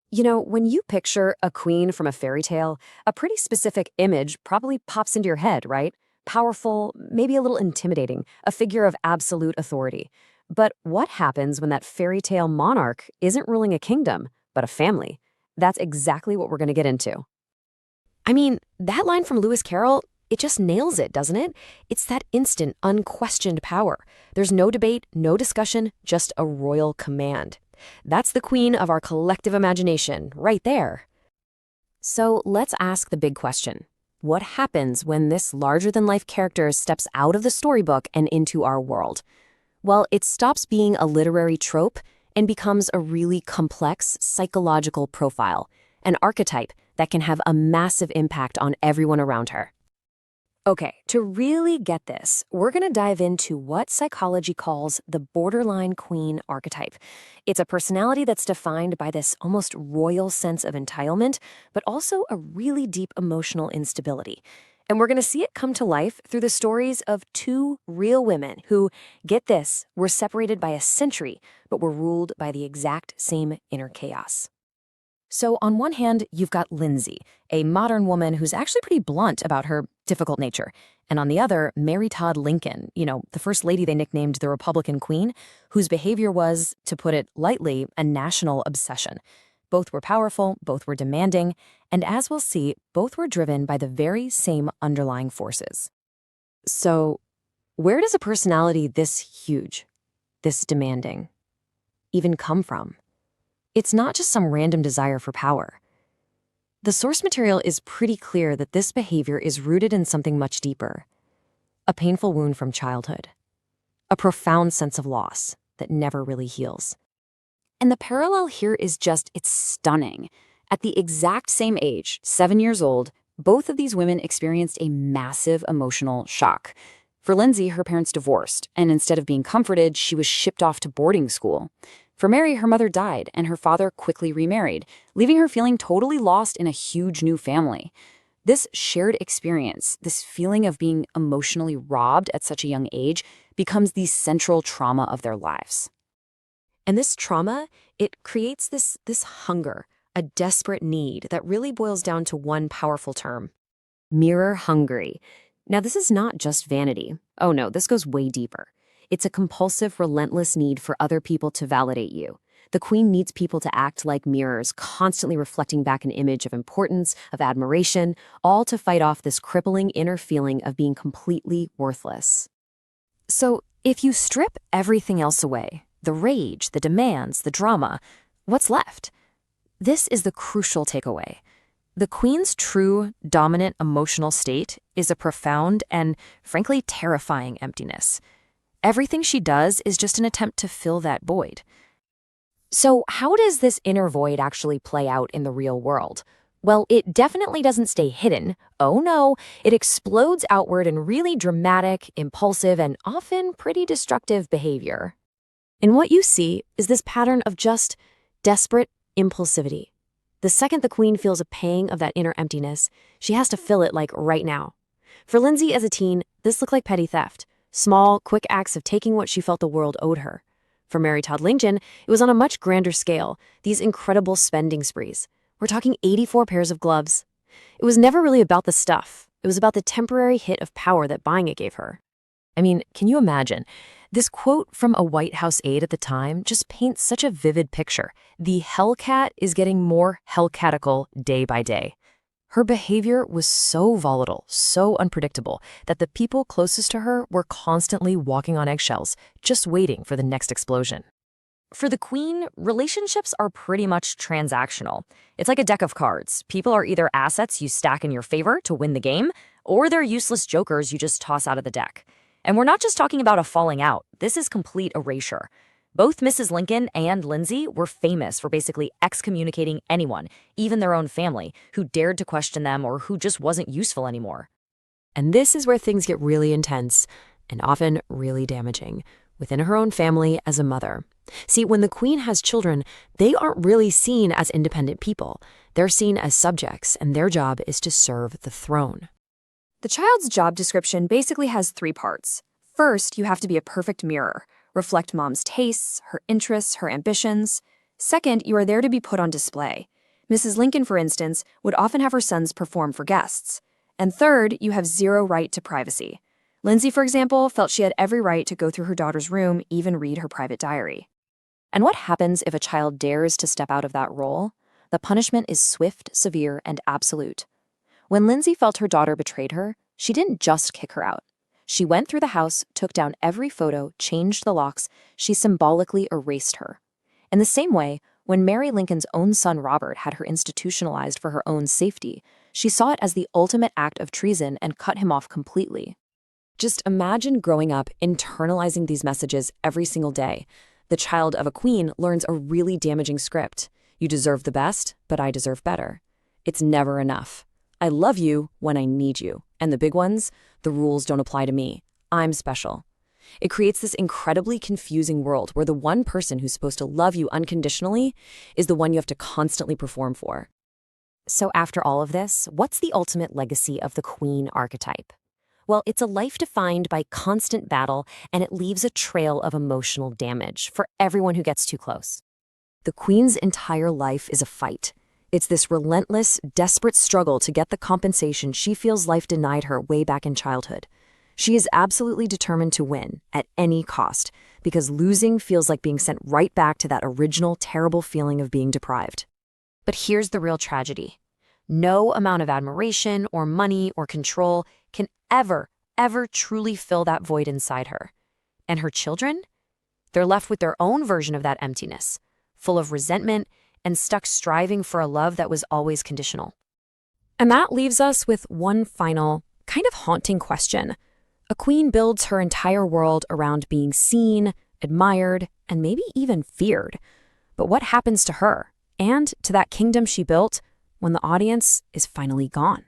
You know, when you picture a queen from a fairy tale, a pretty specific image probably pops into your head, right? Powerful, maybe a little intimidating, a figure of absolute authority. But what happens when that fairy tale monarch isn't ruling a kingdom, but a family? That's exactly what we're going to get into. I mean, that line from Lewis Carroll, it just nails it, doesn't it? It's that instant, unquestioned power. There's no debate, no discussion, just a royal command. That's the queen of our collective imagination, right there. So let's ask the big question. What happens when this larger-than-life character steps out of the storybook and into our world? Well, it stops being a literary trope and becomes a really complex psychological profile, an archetype that can have a massive impact on everyone around her. Okay, to really get this, we're going to dive into what psychology calls the borderline queen archetype. It's a personality that's defined by this almost royal sense of entitlement, but also a really deep emotional instability. And we're going to see it come to life through the stories of two real women who, get this, were separated by a century, but were ruled by the exact same inner chaos. So on one hand, you've got Lindsay, a modern woman who's actually pretty blunt about her difficult nature. And on the other, Mary Todd Lincoln, the first lady they nicknamed the Republican Queen, whose behavior was, to put it lightly, a national obsession. Both were powerful, both were demanding, and as we'll see, both were driven by the very same underlying forces. So, where does a personality this huge, this demanding, even come from? It's not just some random desire for power. The source material is pretty clear that this behavior is rooted in something much deeper. A painful wound from childhood. A profound sense of loss that never really heals. And the parallel here is it's stunning. At the exact same age, 7 years old, both of these women experienced a massive emotional shock. For Lindsay, her parents divorced, and instead of being comforted, she was shipped off to boarding school. For Mary, her mother died, and her father quickly remarried, leaving her feeling totally lost in a huge new family. This shared experience, this feeling of being emotionally robbed at such a young age, becomes the central trauma of their lives. And this trauma, it creates this hunger, a desperate need that really boils down to one powerful term: mirror hungry. Now, this is not just vanity. Oh no, this goes way deeper. It's a compulsive, relentless need for other people to validate you. The queen needs people to act like mirrors, constantly reflecting back an image of importance, of admiration, all to fight off this crippling inner feeling of being completely worthless. So, if you strip everything else away, the rage, the demands, the drama, what's left? This is the crucial takeaway. The queen's true, dominant emotional state is a profound and, frankly, terrifying emptiness. Everything she does is just an attempt to fill that void. So how does this inner void actually play out in the real world? Well, it definitely doesn't stay hidden. Oh no, it explodes outward in really dramatic, impulsive, and often pretty destructive behavior. And what you see is this pattern of just desperate impulsivity. The second the queen feels a pang of that inner emptiness, she has to fill it like right now. For Lindsay as a teen, this looked like petty theft. Small, quick acts of taking what she felt the world owed her. For Mary Todd Lincoln, it was on a much grander scale, these incredible spending sprees. We're talking 84 pairs of gloves. It was never really about the stuff. It was about the temporary hit of power that buying it gave her. I mean, can you imagine? This quote from a White House aide at the time just paints such a vivid picture. The Hellcat is getting more Hellcatical day by day. Her behavior was so volatile, so unpredictable, that the people closest to her were constantly walking on eggshells, just waiting for the next explosion. For the queen, relationships are pretty much transactional. It's like a deck of cards. People are either assets you stack in your favor to win the game, or they're useless jokers you just toss out of the deck. And we're not just talking about a falling out. This is complete erasure. Both Mrs. Lincoln and Lindsay were famous for basically excommunicating anyone, even their own family, who dared to question them or who just wasn't useful anymore. And this is where things get really intense and often really damaging, within her own family as a mother. See, when the queen has children, they aren't really seen as independent people. They're seen as subjects, and their job is to serve the throne. The child's job description basically has 3 parts. First, you have to be a perfect mirror. Reflect mom's tastes, her interests, her ambitions. Second, you are there to be put on display. Mrs. Lincoln, for instance, would often have her sons perform for guests. And third, you have zero right to privacy. Lindsay, for example, felt she had every right to go through her daughter's room, even read her private diary. And what happens if a child dares to step out of that role? The punishment is swift, severe, and absolute. When Lindsay felt her daughter betrayed her, she didn't just kick her out. She went through the house, took down every photo, changed the locks. She symbolically erased her. In the same way, when Mary Lincoln's own son Robert had her institutionalized for her own safety, she saw it as the ultimate act of treason and cut him off completely. Just imagine growing up internalizing these messages every single day. The child of a queen learns a really damaging script. You deserve the best, but I deserve better. It's never enough. I love you when I need you. And the big ones, the rules don't apply to me. I'm special. It creates this incredibly confusing world where the one person who's supposed to love you unconditionally is the one you have to constantly perform for. So after all of this, what's the ultimate legacy of the queen archetype? Well, it's a life defined by constant battle, and it leaves a trail of emotional damage for everyone who gets too close. The queen's entire life is a fight. It's this relentless, desperate struggle to get the compensation she feels life denied her way back in childhood. She is absolutely determined to win, at any cost, because losing feels like being sent right back to that original terrible feeling of being deprived. But here's the real tragedy. No amount of admiration or money or control can ever truly fill that void inside her. And her children? They're left with their own version of that emptiness, full of resentment and stuck striving for a love that was always conditional. And that leaves us with one final, kind of haunting question. A queen builds her entire world around being seen, admired, and maybe even feared. But what happens to her and to that kingdom she built when the audience is finally gone?